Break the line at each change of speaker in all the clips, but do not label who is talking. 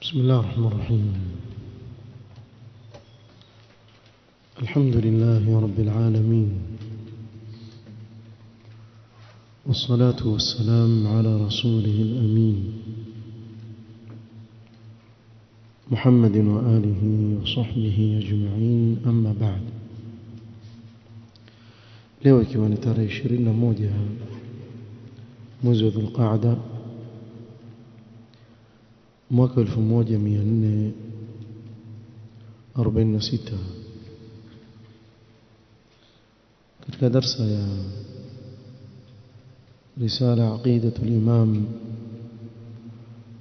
بسم الله الرحمن الرحيم. الحمد لله رب العالمين، والصلاة والسلام على رسوله الأمين محمد وآله وصحبه أجمعين، أما بعد. leo ikiwa ni tarehe 21 mwezi wa Dhulqaada mwaka 1446 katika darsa ya risala aqidatu al-imam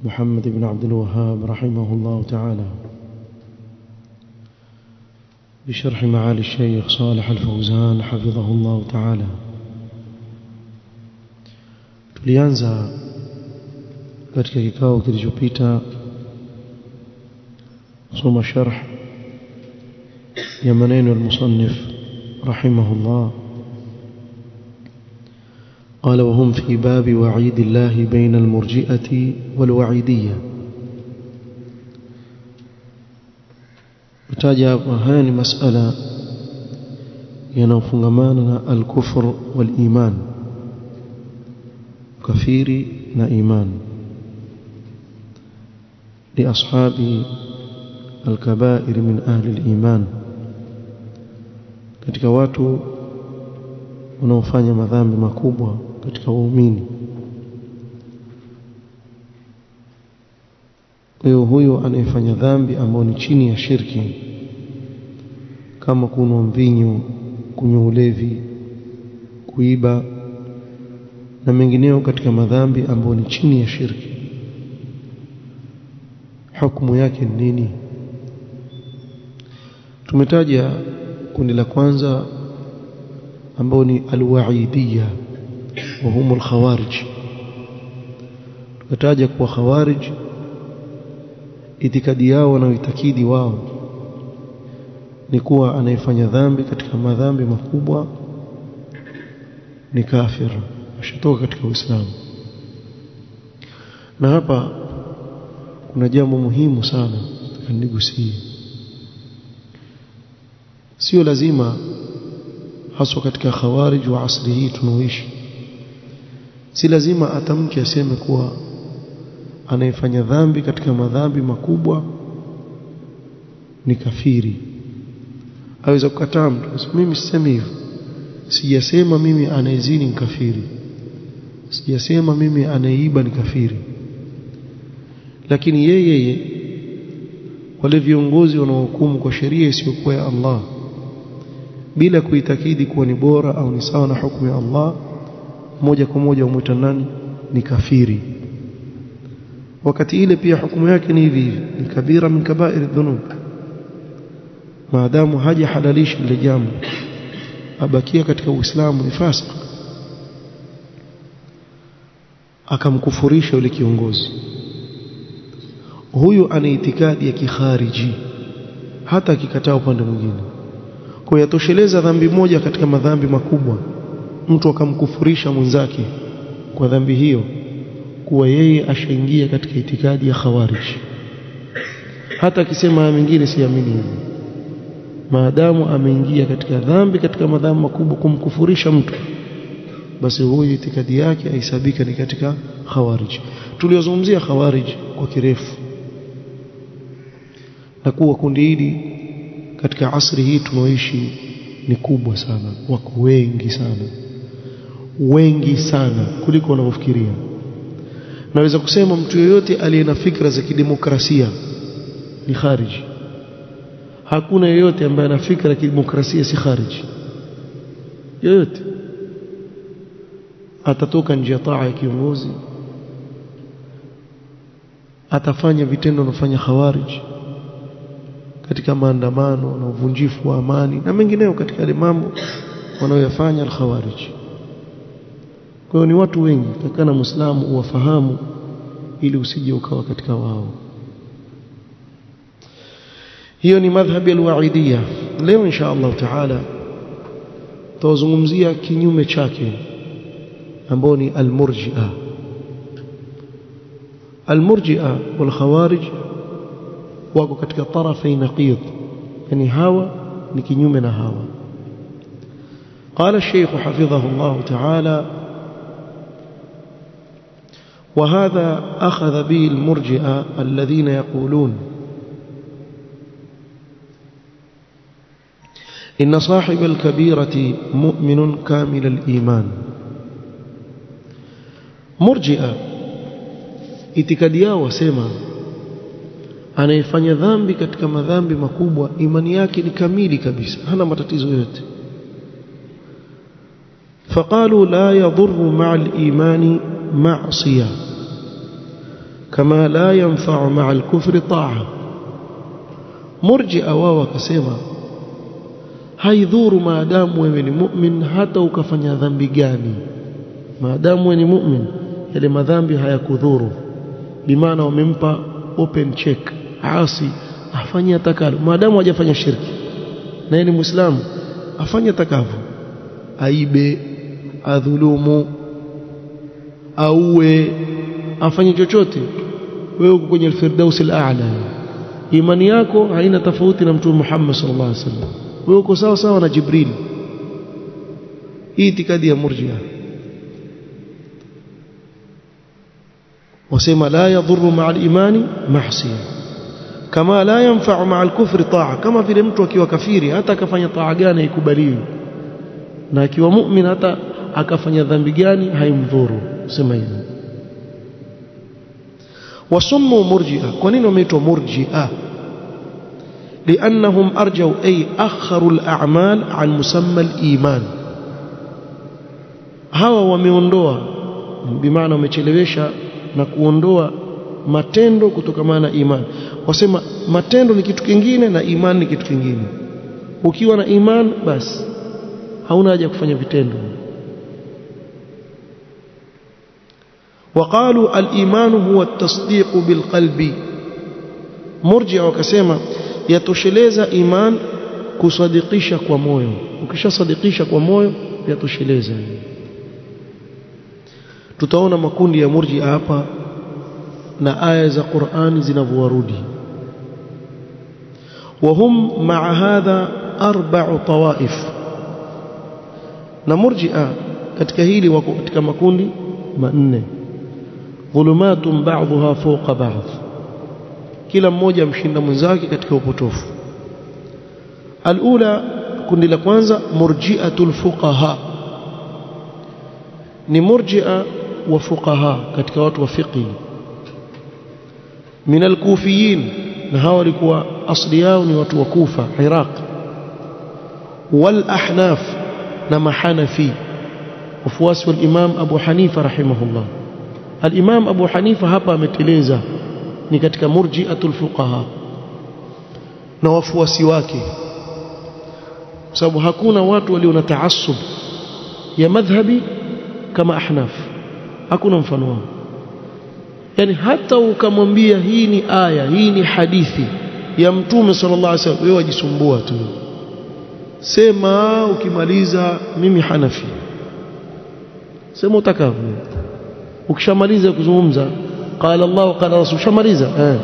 Muhammad ibn Abdul Wahhab rahimahullah ta'ala بشرح معالي الشيخ صالح الفوزان حفظه الله تعالى. tulianza katika kikao kilichopita kusoma sharh ya maneno al-musannif rahimahullah. قال وهم في باب وعيد الله بين المرجئة والوعيدية. utaja haya ni masala yanayofungamana na al-kufr wal-iman, kafiri na iman, لأصحاب الكبائر من أهل الإيمان, katika watu wanaofanya madhambi makubwa katika waumini. Huyo anayefanya dhambi ambao ni chini ya shirki, kama kunywa mvinyo, kunywa ulevi, kuiba na mengineo katika madhambi ambao ni chini ya shirki, hukumu yake ni nini? Tumetaja kundi la kwanza ambao ni al-wa'idiyya wa hum al-khawarij. Tukataja kwa khawarij itikadi yao na itakidi wao ni kuwa anayefanya dhambi katika madhambi makubwa ni kafir, ashatoka katika Uislamu. Na hapa kuna jambo muhimu sana tukanigusie. Sio lazima haswa katika khawarij wa asri hii tunaoishi, si lazima atamke aseme kuwa anayefanya dhambi katika madhambi makubwa ni kafiri. Aweza kukataa mtu, mimi sisemi hivyo, sijasema mimi anayezini ni kafiri, sijasema mimi anayeiba ni kafiri. Lakini yeye wale viongozi wanaohukumu kwa sheria isiyokuwa ya Allah bila kuitakidi kuwa ni bora au ni sawa na hukumu ya Allah, moja kwa moja umuita nani? Ni kafiri. Wakati ile pia hukumu yake ni hivi, ni kabira min kaba'ir adh-dhunub. maadamu haja halalisha ile jambo, abakia katika Uislamu, ni fasik. Akamkufurisha yule kiongozi, huyu ana itikadi ya kikhariji hata akikataa upande mwingine. Kwa yatosheleza dhambi moja katika madhambi makubwa, mtu akamkufurisha mwenzake kwa dhambi hiyo, kuwa yeye ashaingia katika itikadi ya khawarij. Hata akisema haya mengine siamini hivyo, maadamu ameingia katika dhambi katika madhambi makubwa kumkufurisha mtu, basi huyo itikadi yake haisabika ni katika khawarij. Tuliozungumzia khawarij kwa kirefu, na kuwa kundi hili katika asri hii tunaoishi ni kubwa sana, wako wengi sana kuliko wanavyofikiria. Naweza kusema mtu yoyote aliye na fikra za kidemokrasia ni khariji. Hakuna yoyote ambaye ana fikra ya kidemokrasia si khariji. Yoyote atatoka nje ya taa ya kiongozi, atafanya vitendo wanafanya khawarij katika maandamano na uvunjifu wa amani na mengineo katika yale mambo wanayoyafanya al-khawarij. Kwa hiyo ni watu wengi, takana Muislamu uwafahamu ili usije ukawa katika wao. Hiyo ni madhhabi al-wa'idiyya. Leo insha Allah taala tutazungumzia kinyume chake ambao ni al-murji'a. المرجئة والخوارج wako katika tarafai naqid, yani hawa ni kinyume na hawa. قال الشيخ حفظه الله تعالى: وهذا أخذ به المرجئة الذين يقولون إن صاحب الكبيرة مؤمن كامل الإيمان. مرجئة itikadi yao wasema anayefanya dhambi katika madhambi makubwa imani yake ni kamili kabisa, hana matatizo yote. فقالوا لا يضر مع الإيمان معصية كما لا ينفع مع الكفر طاعة. مرجئة wao wakasema haidhuru maadamu wewe ni mu'min, hata ukafanya dhambi gani, maadamu wewe ni mu'min yale madhambi hayakudhuru. Bimaana wamempa open check, asi afanye atakalo maadamu hajafanya shirki na yeye ni muislamu, afanye atakavyo, aibe, adhulumu, auwe, afanye chochote, wewe uko kwenye al-firdaus al-a'la. Imani yako haina tofauti na Mtume Muhammad sallallahu alaihi wasallam, wewe uko sawa sawa na Jibril. Hii itikadi ya Murji'a. wasema la yadhurru ma'a al-imani ma'siyah kama la yanfa'u ma'a al-kufri ta'a, kama vile mtu akiwa kafiri hata akafanya taa gani haikubaliwi, na akiwa mu'min hata akafanya dhambi gani haimdhuru. Sema hivyo. wasummu murji'a. Kwa nini wameitwa murji'a? لأنهم أرجوا أي أخروا الأعمال عن مسمى الإيمان. hawa wameondoa, bimaana wamechelewesha na kuondoa matendo kutokana na imani. Wasema matendo ni kitu kingine na imani ni kitu kingine. Ukiwa na imani basi hauna haja kufanya vitendo. وقالوا الإيمان هو التصديق بالقلب. مرجع wakasema yatosheleza iman kusadikisha kwa moyo. Ukishasadikisha kwa moyo yatosheleza. Tutaona makundi ya murji'a hapa na aya za Qur'ani zinavyorudi. وهم مع هذا 4 طوائف. na murji'a katika hili wako katika makundi manne. dhulumatun ba'dhuha fawqa ba'd, kila mmoja mshinda mwenzake katika upotofu. alula, kundi la kwanza, murji'atul fuqaha, ni murji'a wa fuqaha katika watu wa fiqh min al-kufiyin, na hawa walikuwa asli yao ni watu wa Kufa, Iraq. wal ahnaf, na mahanafi, wafuasi wal imam Abu Hanifa rahimahullah. al-imam Abu Hanifa hapa ameteleza, ni katika murji'atul fuqaha na wafuasi wake, sababu hakuna watu walio na taassub ya madhhabi kama ahnaf, hakuna mfano wao. Yani hata ukamwambia hii ni aya, hii ni hadithi ya Mtume sallallahu alaihi wasallam, wewe wajisumbua tu, sema ukimaliza mimi Hanafi, sema utakavyo. Ukishamaliza kuzungumza qala Allah qala Rasul, shamaliza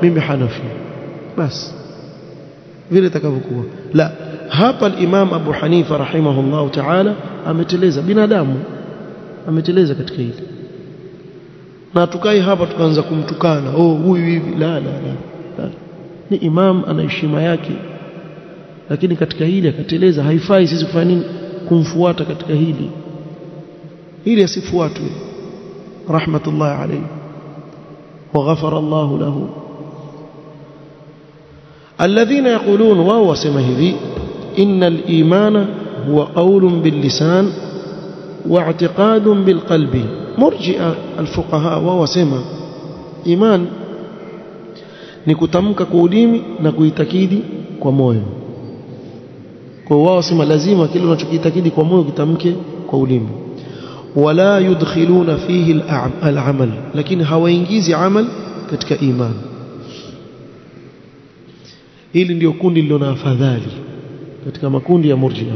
mimi Hanafi, basi vile takavyokuwa. La, hapa al-Imam Abu Hanifa rahimahullah ta'ala ameteleza, binadamu ameteleza katika hili. Na tukai hapa tukaanza kumtukana, huyu hivi, la. Ni imam, ana heshima yake, lakini katika hili akateleza. Haifai sisi kufanya nini? Kumfuata katika hili asifuatwe, rahmatullahi alayhi wa ghafara Allah lahu. alladhina yaqulun, wao wasema hivi, innal imana huwa qawlun bil lisan wa i'tiqadun bil qalbi. murji'a al-fuqaha wao wasema iman ni kutamka kwa ulimi na kuitakidi kwa moyo. Kwa wao wasema lazima kile unachokiitakidi kwa moyo kitamke kwa ulimi. wala yudkhiluna fihi al-amal, lakini hawaingizi amal katika iman. hili ndio kundi lililo na afadhali katika makundi ya murji'a.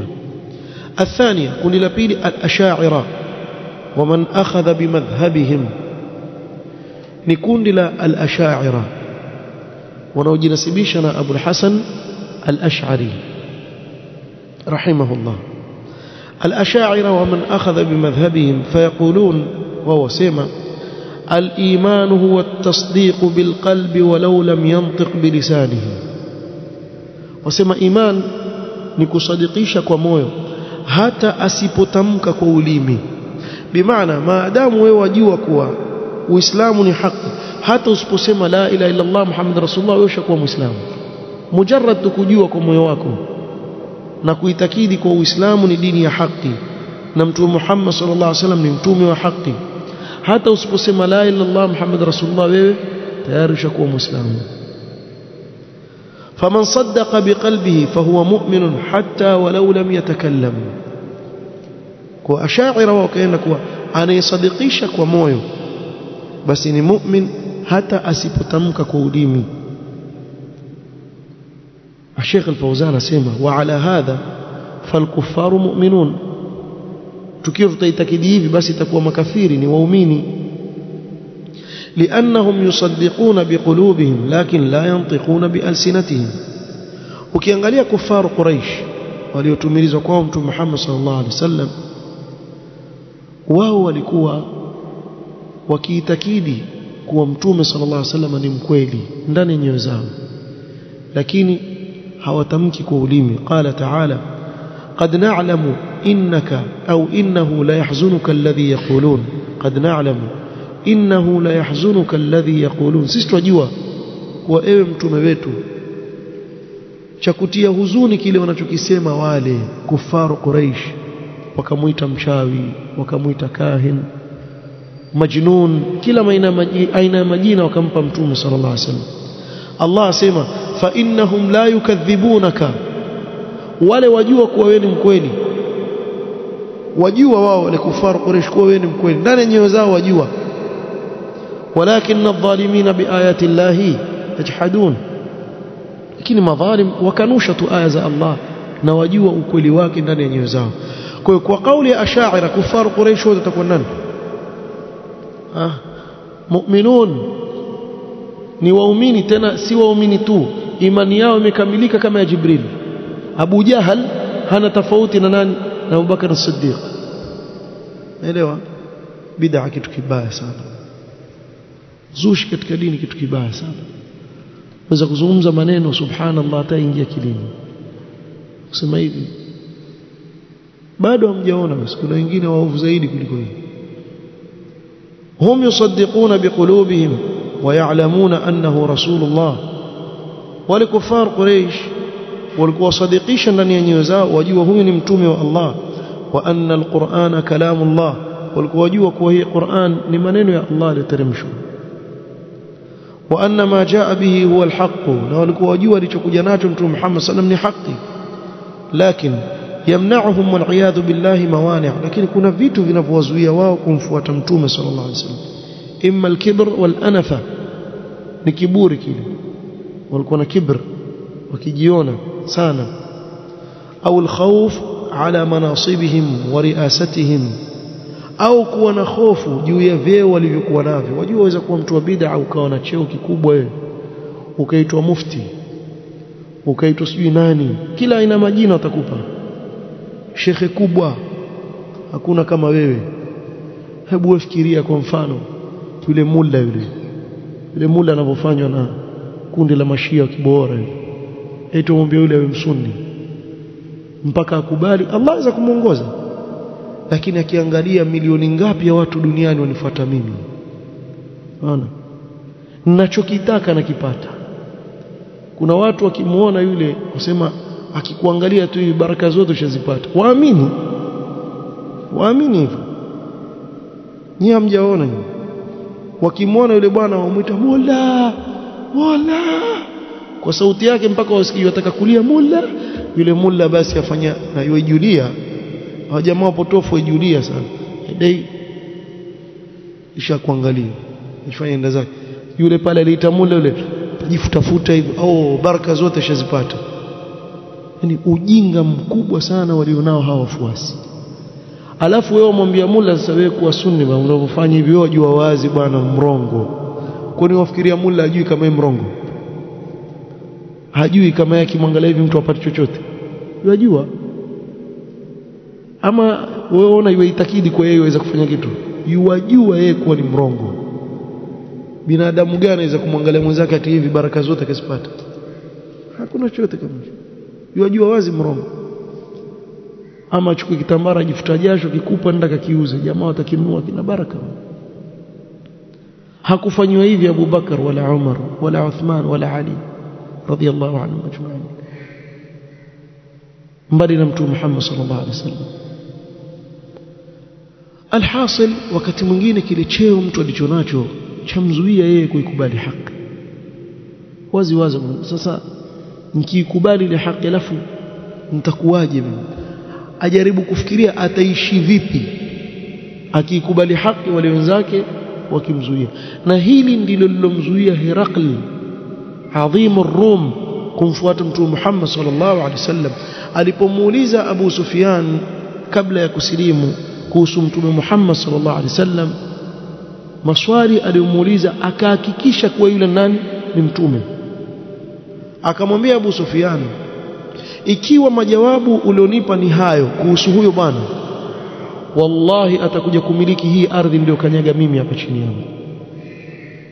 الثانية, kundi la pili, al-ash'ira wa man akhadha bimadhhabihim, ni kundi la al-ash'ira wanaojinasibisha na Abu al-Hasan al-Ash'ari rahimahullah. Al-Ash'ari wa man akhadha bimadhhabihim fayaqulun wa wasema al-iman huwa at-tasdiq bil-qalbi walau lam yantiq bilisanihi. Wasema iman ni kusadikisha kwa moyo hata asipotamka kwa ulimi. Bimaana maadamu wewe wajua kuwa Uislamu ni haki, hata usiposema la ilaha illa Allah Muhammad Rasulullah, wewe ushakuwa Muislamu. Mujarrad kujua kwa moyo wako na kuitakidi kwa Uislamu ni dini ya haki na Mtume Muhammad sallallahu alaihi wasallam ni mtume wa haki, hata usiposema la ilaha illa Allah Muhammad Rasulullah, wewe tayari ushakuwa Muislamu. فمن صدق بقلبه فهو مؤمن حتى ولو لم يتكلم. kwa ashaira wakaenda kuwa anayesadikisha kwa moyo basi ni mu'min hata asipotamka kwa ulimi. Sheikh Al-Fawzan asema wa ala hadha falkuffaru mu'minun, tukiwa tutaitakidi hivi basi itakuwa makafiri ni waumini. لأنهم يصدقون بقلوبهم لكن لا ينطقون بألسنتهم. ukiangalia kufaru Quraysh waliotumilizwa kwa Mtume Muhammad sallallahu alaihi wasallam, wao walikuwa wakiitakidi kuwa Mtume sallallahu alaihi wasallam ni mkweli ndani ya nyoyo zao, lakini hawatamki kwa ulimi. Qala ta'ala qad na'lamu innaka au innahu la yahzunuka alladhi yaqulun, qad na'lamu innahu la yahzunuka alladhi yaqulun, sisi tunajua kwa ewe mtume wetu cha kutia huzuni kile wanachokisema wale kufaru Quraysh. Wakamuita mchawi, wakamuita kahin, majnun, kila aina ya majina wakampa Mtume sallallahu alaihi wasallam. Allah asema fa innahum la yukadhibunaka, wale wajua kuwa wewe ni mkweli, wajua wao wale kufaru Quraysh kuwa wewe ni mkweli ndani ya nyoyo zao wajua. ولكن الظالمين بآيات الله يجحدون, lakini madhalim wakanusha tu aya za Allah na wajua ukweli wake ndani ya nyoyo zao. Kwa hiyo kwa kauli ya Ash'ari kufaru Quraysh wote watakuwa nani? Mu'minun, ni waumini, tena si waumini tu, imani yao imekamilika kama ya Jibril. Abu Jahal hana tofauti na nani? Na Abu Bakar as-Siddiq. Naelewa bid'a kitu kibaya sana, zushi katika dini kitu kibaya sana. Unaweza kuzungumza maneno subhanallah hata ingia kilini kusema hivi, bado hamjaona, basi kuna wengine waovu zaidi kuliko hii. hum yusaddiquna biqulubihim wa ya'lamuna annahu rasulullah. wale kufar Quraysh walikuwa sadikisha ndani ya nyoyo zao wajua huyu ni mtume wa Allah, wa anna alqur'ana kalamullah, walikuwa wajua kuwa hii Qur'an ni maneno ya Allah yaliyoteremshwa. wa anna ma jaa bihi huwa alhaq, na walikuwa wajua alichokuja nacho Mtume Muhammad sallallahu alaihi wasallam ni haki. Lakin yamna'uhum wal'iyadhu billahi mawani', lakini kuna vitu vinavyowazuia wao kumfuata Mtume sallallahu alaihi wasallam. imma alkibr wal anafa, ni kiburi kile, walikuwa na kibr wakijiona sana, au alkhawf ala manasibihim wa riasatihim, au kuwa na hofu juu ya vyeo walivyokuwa navyo. Wajua waweza kuwa mtu wa bid'a ukawa na cheo kikubwa wewe, ukaitwa mufti, ukaitwa sijui nani, kila aina majina watakupa, shekhe kubwa, hakuna kama wewe. Hebu ufikiria kwa mfano yule mulla anavyofanywa na kundi la mashia kibora, eti mwambie yule awe msunni mpaka akubali, Allah aweza kumuongoza. Lakini akiangalia milioni ngapi ya watu duniani wanifuata mimi, unaona ninachokitaka nakipata. Kuna watu wakimuona yule kusema akikuangalia tu hivi baraka zote ushazipata, waamini hivyo. Nyinyi hamjaona nyinyi, wakimuona yule bwana wamuita Mola kwa sauti yake mpaka wasikie wataka kulia Mola. Yule Mola basi afanya na yoijulia, hao jamaa potofu wajulia sana, dai isha kuangalia ifanye enda zake. Yule pale aliita Mola, yule tajifutafuta hivyo, baraka zote shazipata. Yani ujinga mkubwa sana walionao hawa wafuasi. Alafu wewe umwambia Mola sasa wewe kuwa sunni bwana, unavyofanya hivyo wewe wajua wazi bwana mrongo. Kwani wafikiria Mola ajui kama mrongo? hajui kama yake mwangalia hivi mtu apate chochote? Yajua. Ama wewe una iwe itakidi kwa yeye aweza kufanya kitu? Yajua yeye kuwa ni mrongo. Binadamu gani anaweza kumwangalia mwenzake ati hivi baraka zote akazipata? Hakuna chochote kama hicho. Yajua wazi mrongo. Ama achukue kitambara ajifuta jasho kikupa nenda kakiuze, jamaa watakinunua kina baraka. Hakufanywa hivi Abu Bakar wala Umar wala Uthman wala Ali radiyallahu anhum ajma'in, mbali na Mtume Muhammad sallallahu alaihi wasallam. Alhasil, wakati mwingine kile cheo mtu alichonacho chamzuia yeye kuikubali haki wazi wazi. Sasa nikikubali ile haki alafu nitakuwaje mimi? Ajaribu kufikiria ataishi vipi akikubali haki wale wenzake wakimzuia. Na hili ndilo lilomzuia Herakli adhimu Rum kumfuata Mtume Muhammad sallallahu alaihi wasallam. Alipomuuliza Abu Sufyan kabla ya kusilimu kuhusu Mtume Muhammad sallallahu alaihi wasallam, maswali aliyomuuliza akahakikisha kuwa yule nani ni mtume. Akamwambia Abu Sufyan, ikiwa majawabu ulionipa ni hayo kuhusu huyo bwana, wallahi atakuja kumiliki hii ardhi niliyokanyaga mimi hapa chini yangu.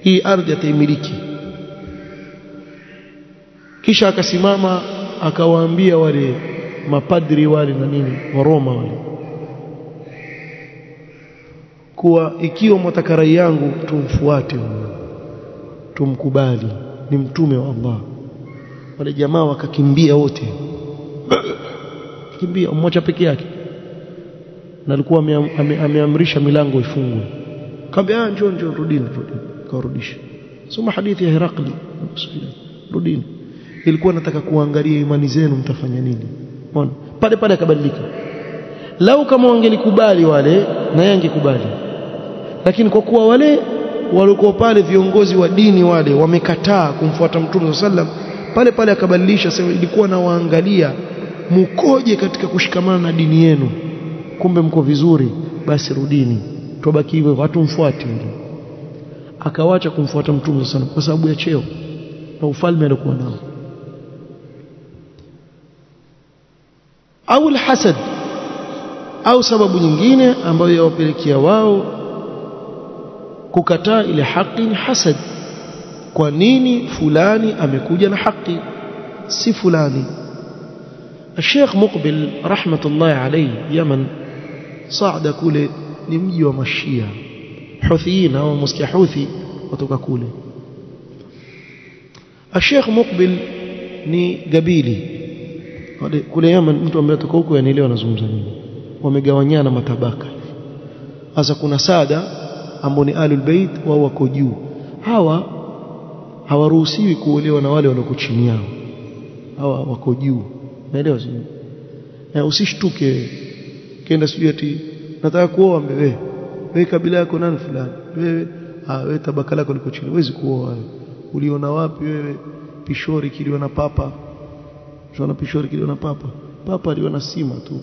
Hii ardhi ataimiliki. Kisha akasimama akawaambia wale mapadri wale na nini wa Roma wale kuwa ikiwa mtaka rai yangu tumfuate, tumkubali, ni mtume wa Allah. Wale jamaa wakakimbia wote, kimbia mmoja peke yake, na alikuwa ameamrisha milango ifungwe. Kaambia njoo rudini, kawarudisha. Soma hadithi ya Herakli, rudini. Ilikuwa nataka kuangalia imani zenu mtafanya nini. Unaona? Pale akabadilika. Lau kama wangelikubali wale na yeye angekubali. Lakini kwa kuwa wale walikuwa pale viongozi wa dini wale wamekataa kumfuata Mtume sallam, pale akabadilisha. Sema ilikuwa na waangalia mkoje katika kushikamana na dini yenu, kumbe mko vizuri, basi rudini, tubaki hivyo, watu mfuate. Akawacha kumfuata Mtume sallam kwa sababu ya cheo na ufalme alikuwa nao. Au alhasad, au sababu nyingine ambayo yawapelekea wao kukataa ile haki ni hasad. Kwa nini fulani amekuja na haki si fulani? Sheikh Muqbil rahmatullahi alayhi, Yaman, Saada kule ni mji wa Mashia Huthiina au Muskia Huthi kutoka kule. Sheikh Muqbil ni Gabili kule Yaman. Mtu ambaye kutoka huko anielewa nazungumza nini. Wamegawanyana matabaka. Sasa kuna Saada ambao ni Ahlul Bait, wao wako juu. Hawa hawaruhusiwi kuolewa na wale walioko chini yao. Hawa wako juu. Unaelewa sio? Usishtuke kenda sijui ati nataka kuoa wewe kabila yako nani fulani. Wewe tabaka lako liko chini. Huwezi kuoa wewe. Uliona wapi wewe pishori kiliona papa? Tunaona pishori kiliona papa. Papa aliona sima tu.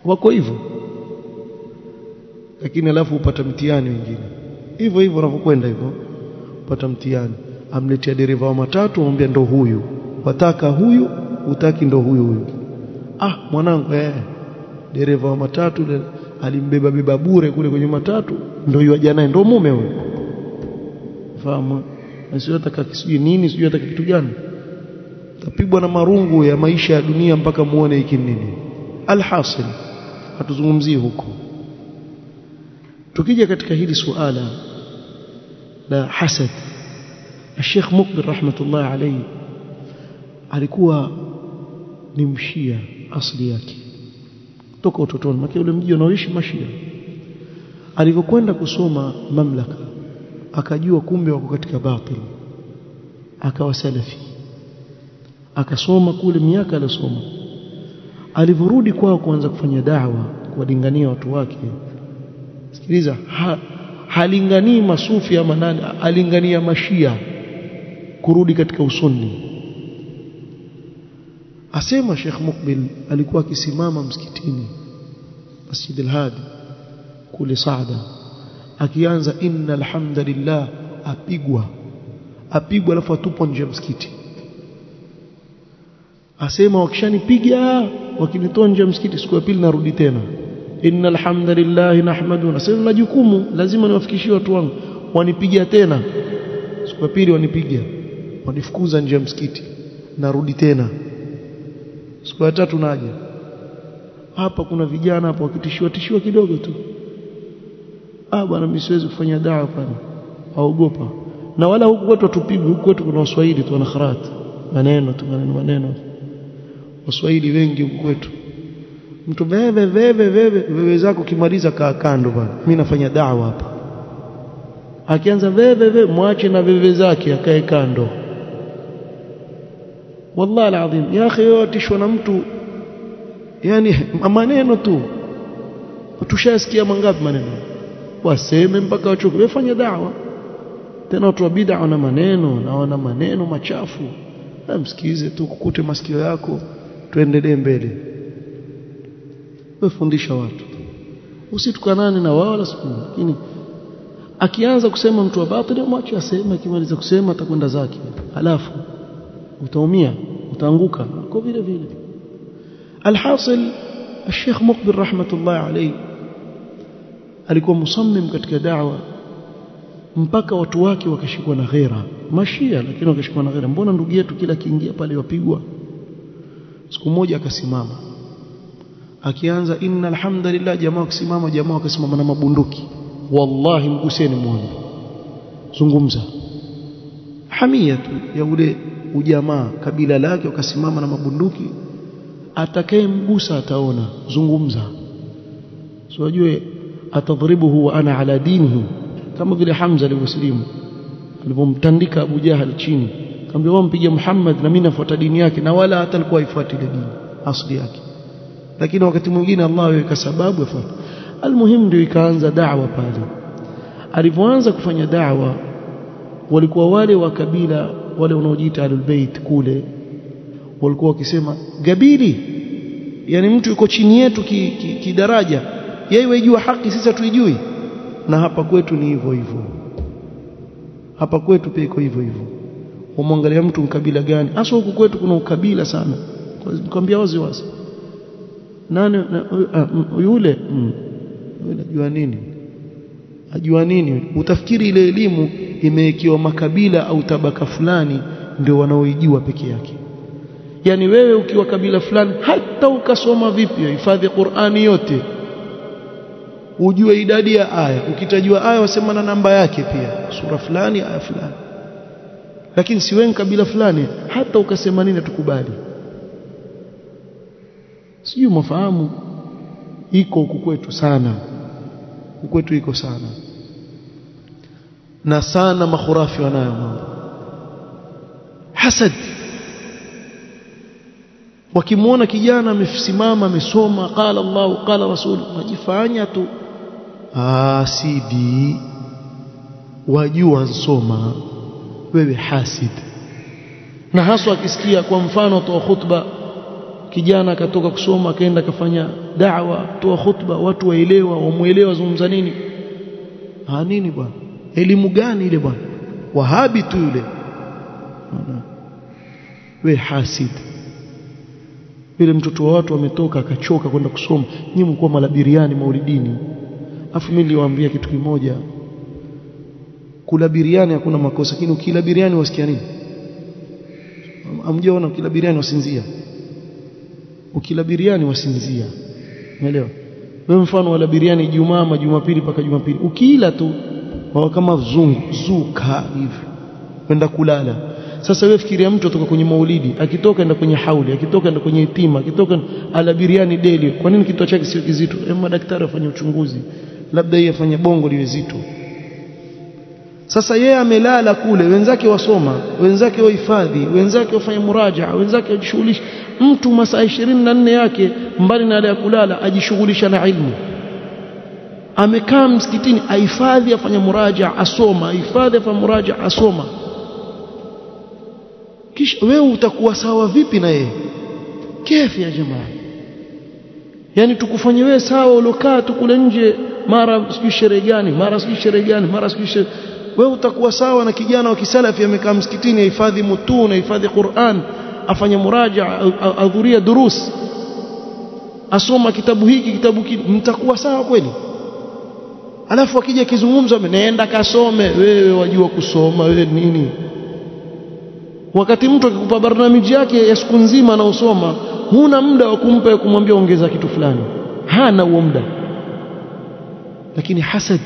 Wako hivyo. Lakini alafu upata mtihani wengine. Hivyo unapokwenda hivyo upata mtihani. Amletea dereva wa matatu, amwambia ndo huyu. Wataka huyu, utaki ndo huyu. Mwanangu dereva wa matatu alimbeba bure kule kwenye matatu, ndo yuaja naye, ndo mume huyo. Fahamu? Sio ataka kisiji nini, sio ataka kitu gani. Tapigwa na marungu ya maisha ya dunia mpaka muone hiki nini. Alhasil, hatuzungumzie huko. Tukija katika hili suala la hasad, Sheikh Muqbil rahmatullahi alayhi alikuwa ni mshia asili yake toka utotoni, maana ule mji unaoishi mashia. Alipokwenda kusoma mamlaka akajua kumbe wako katika batil, akawa salafi, akasoma kule miaka alisoma. Alivorudi kwao kuanza kufanya da'wa, kuwalingania watu wake, sikiliza, halinganii masufi ama nani, alingania mashia kurudi katika usunni. Asema Sheikh Muqbil alikuwa akisimama msikitini Masjid al-Hadi kule Saada, akianza innal hamdalillah, apigwa, apigwa alafu atupwa nje ya msikiti. Asema wakishanipiga wakinitoa nje ya msikiti siku ya pili narudi tena. Innal hamdalillah nahmadu. Nasema na jukumu lazima niwafikishie watu wangu. Wanipiga tena. Siku ya pili wanipiga. Wanifukuza nje ya msikiti. Narudi tena. Siku ya tatu naje. Hapa kuna vijana hapa wakitishiwa kidogo tu. Bwana mimi siwezi kufanya dawa pale. Aogopa. Na wala huku kwetu tupigwe, huku kwetu kuna Waswahili tu wana kharat. Maneno. Waswahili wengi huku kwetu. Mtu veve zako kimaliza kaa kando bwana. Mimi nafanya dawa hapa. Akianza veve mwache na veve zake akae kando. Wallahi alazim ya akhi yotishwa na mtu yani maneno tu. Tushasikia mangapi maneno. Waseme mpaka wachoke. Wafanya dawa. Tena watu wa bid'a na maneno machafu. Msikize tu kukute masikio yako tuendelee mbele. Wafundisha watu. Usitukanane na wao wala siku. Lakini akianza kusema mtu wa batili mwache aseme, akimaliza kusema atakwenda zake. Halafu utaumia, utaanguka kwa vile vile. Alhasil Sheikh Muqbil rahmatullah alayhi alikuwa musammim katika da'wa mpaka watu wake wakashikwa na ghera. Mashia lakini wakashikwa na ghera. Mbona ndugu yetu kila kiingia pale wapigwa? Siku moja akasimama. Akianza innal hamdalillah, jamaa wakasimama na mabunduki. Wallahi mguseni muone. Zungumza. Hamia tu ya ule ujamaa kabila lake wakasimama na mabunduki. Atakaye mgusa ataona. Zungumza. So wajue atadhribuhu wa ana ala dinihi. Kama vile Hamza alivyosilimu alipomtandika Abu Jahal chini, akamwambia wao mpige Muhammad na mimi nafuata dini yake, na wala hata alikuwa haifuati ile dini asili yake. Lakini wakati mwingine Allah yaweka sababu afuate. Almuhimu ndio ikaanza da'wa pale. Alipoanza kufanya da'wa walikuwa wale wa kabila wale wanaojiita Ahlul Bait kule walikuwa wakisema gabili, yani mtu yuko chini yetu kidaraja, yeye yajua haki sisi hatuijui. Na hapa kwetu ni hivyo hivyo. Hapa kwetu pia iko hivyo hivyo. Umwangalia mtu mkabila gani? Hasa huku kwetu kuna ukabila sana. Nikwambia wazi. Nani yule? Yule ajua nini? Utafikiri ile elimu imewekewa makabila au tabaka fulani ndio wanaoijua peke yake. Yani wewe ukiwa kabila fulani hata ukasoma vipi hifadhi Qur'ani yote ujue idadi ya aya, ukitajua aya wasema na namba yake pia, sura fulani aya fulani. Lakini si wewe kabila fulani hata ukasema nini tukubali. Sio mafahamu iko huku kwetu sana. Huku kwetu iko sana. Na sana makhurafi wanayo mambo. Hasad. Wakimuona kijana amesimama amesoma qala Allah qala Rasul, majifanya tu sidi wajua nsoma, wewe hasid. Na haswa akisikia kwa mfano toa khutba, kijana akatoka kusoma akaenda kafanya da'wa, toa khutba, watu waelewa, wamuelewa zungumza nini. Nini bwana? Elimu gani ile bwana? Wahabi tu yule. Wewe hasid. Yule mtoto wa watu ametoka akachoka kwenda kusoma, nyinyi mko malabiriani maulidini. Afu mimi niliwaambia kitu kimoja, kula biriani hakuna makosa, lakini ukila biriani wasikia nini? Amjaona ukila biriani wasinzia. Ukila biriani wasinzia. Umeelewa? Wewe mfano wala biriani Ijumaa, Jumapili mpaka Jumapili. Ukila tu kama zuka hivi kwenda kulala. Sasa wewe fikiria mtu kutoka kwenye maulidi, akitoka enda kwenye hauli, akitoka enda kwenye itima, akitoka ala biriani daily. Kwa nini kitu chake sio kizito? Madaktari wafanye uchunguzi. Labda yeye afanye bongo liwe zito. Sasa yeye amelala kule, wenzake wasoma, wenzake wahifadhi, wenzake wafanye murajaa, wenzake wajishughulisha. Mtu masaa 24 yake mbali na ya kulala ajishughulisha na ilmu. Amekaa msikitini ahifadhi, afanye murajaa, asoma, ahifadhi, afanye murajaa, asoma. Kisha wewe utakuwa sawa vipi na yeye? Kefi ya jamaa. Yani tukufanye wewe sawa ulokaa tu kule nje, mara sijui sherehe gani, mara sijui sherehe gani, mara sijui wewe utakuwa sawa na kijana wa kisalafi amekaa msikitini ahifadhi mutun ahifadhi Qur'an afanya muraja adhuria durus asoma kitabu hiki kitabu kile mtakuwa sawa kweli? Alafu akija kizungumzo nenda kasome, wewe wajua kusoma wewe nini? Wakati mtu akikupa barnamiji yake ya siku nzima na usoma, huna muda wa kumpa kumwambia ongeza kitu fulani, hana huo muda. Lakini hasad,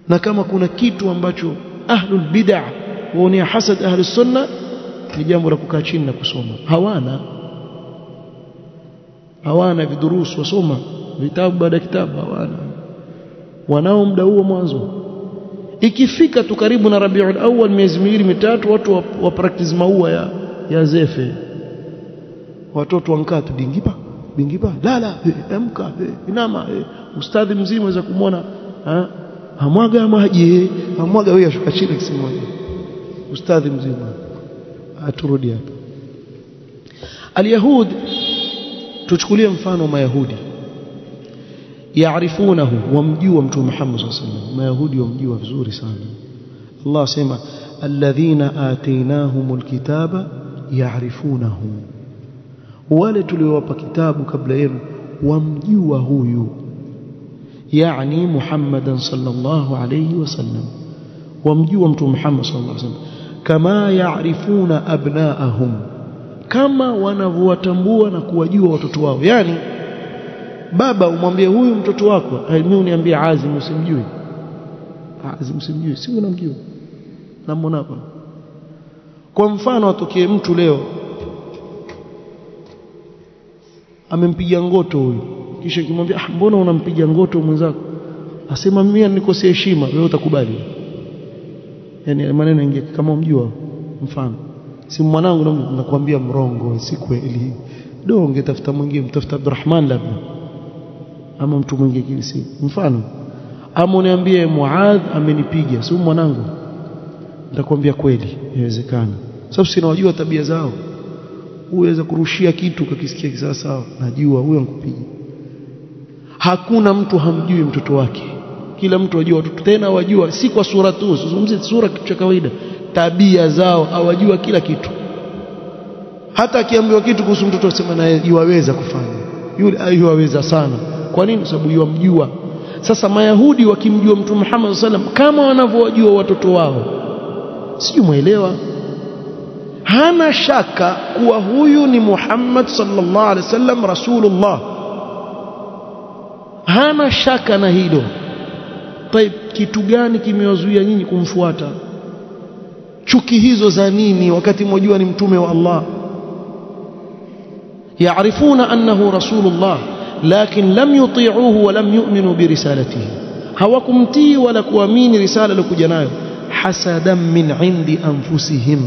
na kama kuna kitu ambacho ahlul bid'ah waonea hasad ahlus sunna ni jambo la kukaa chini na kusoma. Hawana vidurusu wasoma vitabu baada ya kitabu, wanao muda huo mwanzo. Ikifika tu karibu na Rabiul Awwal, miezi miwili mitatu, watu wa practice maua ya zefe, watoto wankaa tu bingipa lala amka inama, ustadhi mzima aweza kumwona amwaga maji amwaga, wewe ashuka chini kisimama, ustadhi mzima. Aturudi hapa alyahud, tuchukulie mfano wa Mayahudi. Yaarifunahu, wamjua Mtume Muhammad sallallahu alaihi wasallam. Mayahudi wamjua vizuri sana. Allah asema alladhina atainahumul kitaba yaarifunahu, wale tuliowapa kitabu kabla yenu wamjua huyu, yani Muhammadan sallallahu alayhi wasallam, wamjua Mtume Muhammad sallallahu alayhi wasallam kama yaarifuna abnaahum, kama wanavyowatambua na kuwajua watoto wao. Yani baba umwambie huyu mtoto wako, mimi uniambie Azim usimjui, Azim usimjui, si unamjua, namwona hapa. Kwa mfano atokee mtu leo amempiga ngoto huyu, kisha kimwambia mbona unampiga ngoto mwenzako, asema mimi nikosea heshima, wewe utakubali? Yani maneno ingie kama umjua. Mfano si mwanangu nakwambia mrongo, si kweli, donge tafuta mwingine, mtafuta Abdurrahman labda ama mtu mwingine kile, si mfano. Ama uniambie Muadh amenipiga, si mwanangu, nitakwambia kweli inawezekana, sababu sinawajua tabia zao. Uweza kurushia kitu ukakisikia kisawa sawa, najua huyo ankupiga. Hakuna mtu hamjui mtoto wake, kila mtu wajua watoto, tena wajua si kwa sura tu, usizungumzie sura kitu cha kawaida, tabia zao awajua kila kitu. Hata akiambiwa kitu kuhusu mtoto asema naye yuwaweza kufanya, yule ayuwaweza sana. Kwa nini? Sababu yuwamjua. Sasa Mayahudi wakimjua Mtume Muhammad sallallahu alaihi wasallam kama wanavyojua watoto wao, sijui muelewa, hana shaka kuwa huyu ni Muhammad sallallahu alaihi wasallam rasulullah, hana shaka na hilo. Taib, kitu gani kimewazuia nyinyi kumfuata? Chuki hizo za nini wakati mwajua ni mtume wa Allah? yaarifuna annahu rasulullah lakin lam yuti'uhu wa lam yu'minu birisalatihi, hawakumtii wala kuamini risala aliyokuja nayo. hasadan min indi anfusihim,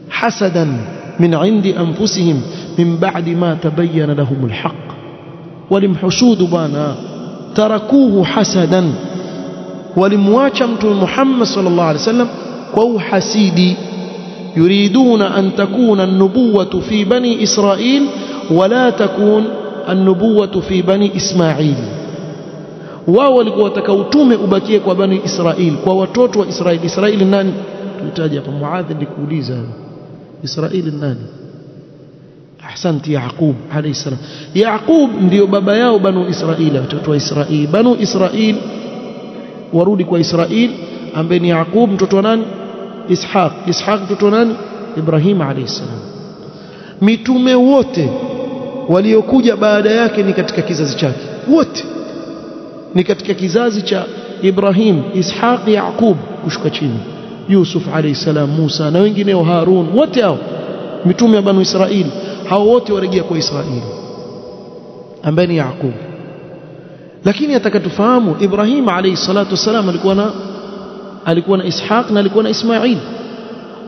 hasadan min indi anfusihim min ba'di ma tabayyana lahumul haqq, walimhusudu bana tarakuhu hasadan, walimwacha Mtume Muhammad sallallahu alaihi wasallam kwa uhasidi. yuriduna an takuna an-nubuwwatu fi bani Israil wa la takun an-nubuwwatu fi bani Ismail. Wao walikuwa wataka utume ubakie kwa bani Israil, kwa watoto wa Israili. Israili nani? Tulitaja hapa Muadh, nikuuliza Israili nani? Ahsanti, Yaqub alayhi salam. Yaqub ndio baba yao banu Israili, watoto wa Israili. Banu Israili warudi kwa Israili ambaye ni Yaqub mtoto wa nani? Ishaq. Ishaq mtoto wa nani? Ibrahim alayhi salam. Mitume wote waliokuja baada yake ni katika kizazi chake, wote ni katika kizazi cha Ibrahim, Ishaq, Yaqub kushuka chini, Yusuf alayhi salam, Musa na wengineo, Harun, wote hao mitume wa banu Israili. Hao wote warejea kwa Israili ambaye ni Yaqub. Lakini atakatufahamu Ibrahim alayhi salatu wasalam alikuwa na Ishaq na alikuwa na Ismail.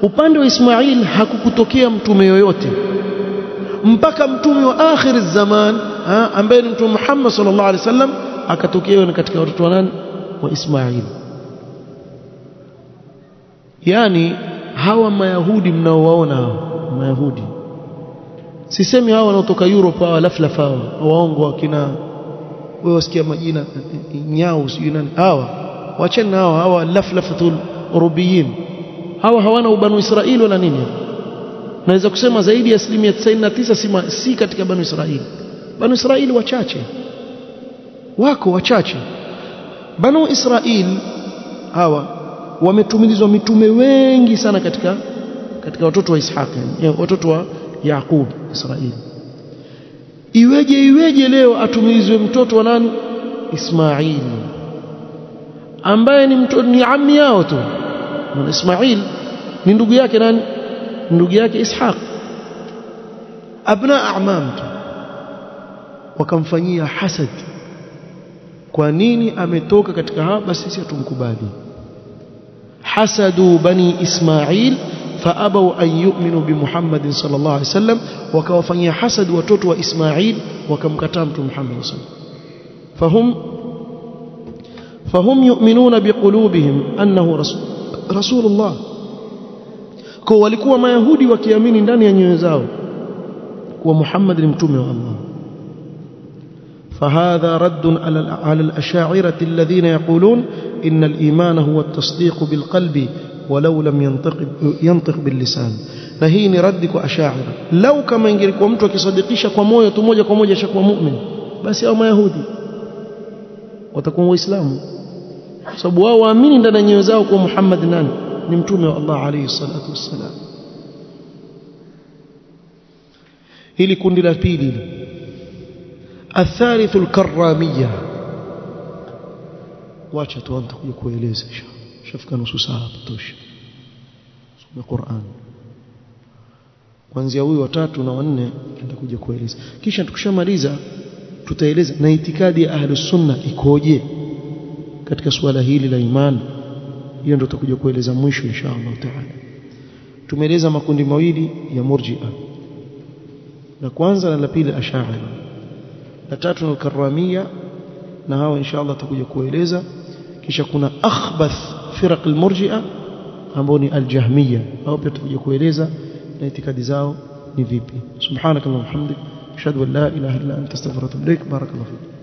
Upande wa Ismail hakukutokea mtume yoyote mpaka mtume wa akhir zaman ambaye ni Mtume Muhammad sallallahu alaihi wasallam akatokea katika watoto wa nani? Wa Ismail. Yani hawa Mayahudi mnaowaona hawa Mayahudi, sisemi hawa wanaotoka Europe hawa laflafa hawa waongo, wakina wewe wasikia majina nyao sio nani hawa, wacheni hawa laflafatul urubiyin, hawa hawana ubanu Israeli wala nini. Naweza kusema zaidi ya 99% si katika banu Israeli. Banu Israeli wachache, wako wachache. Banu Israeli hawa wametumilizwa mitume wengi sana katika watoto wa Ishaq, yani watoto wa Yaqub Israeli. Iweje leo atumilizwe mtoto wa nani? Ismail, ambaye ni ammi yao tu. Na Ismail ni ndugu yake nani? Ndugu yake Ishaq, abna a'mam. Wakamfanyia hasad. Kwa nini ametoka katika hapa? Basi sisi hatumkubali. Hasadu bani Ismail faabaw an yu'minu bi Muhammadin sallallahu alaihi wasallam, wakawafanyia hasad watoto wa Ismail, wakamkataa mtume Muhammad sallallahu alaihi wasallam. فهم يؤمنون بقلوبهم أنه رسول الله. kwa walikuwa mayahudi wakiamini ndani ya nyoyo zao kuwa Muhammad ni mtume wa Allah. فهذا رد على الأشاعرة الذين يقولون إن الإيمان هو التصديق بالقلب ولو لم ينطق باللسان. na hii ni raddi kwa Ash'ari. Lau kama ingelikuwa mtu akisadikisha kwa moyo tu moja kwa moja ashakuwa muumini, basi hao mayahudi watakuwa waislamu, sababu wao waamini ndani ya nyoyo zao kwa Muhammad nani ni mtume wa Allah alayhi salatu wassalam. hili kundi la pili. الثالث الكرامية. wacha tu nitakuja kueleza shafika nusu saa tutosha. Soma Qur'an kuanzia huyu wa 3 na wa 4 nitakuja kueleza, kisha tukishamaliza tutaeleza na itikadi ya ahlus sunna ikoje katika swala hili la imani. Hiyo ndio tutakuja kueleza mwisho inshallah taala. Tumeeleza makundi mawili ya murji'a, la kwanza na la pili ash'ari, la tatu ni karamia, na hao inshallah tutakuja kueleza. Kisha kuna akhbath firaq almurji'a ambao ni aljahmiyya, hao pia tutakuja kueleza na itikadi zao ni vipi. Subhanakallahumma wa bihamdik ashhadu an la ilaha illa anta astaghfiruka wa atubu ilaik. Barakallahu fik.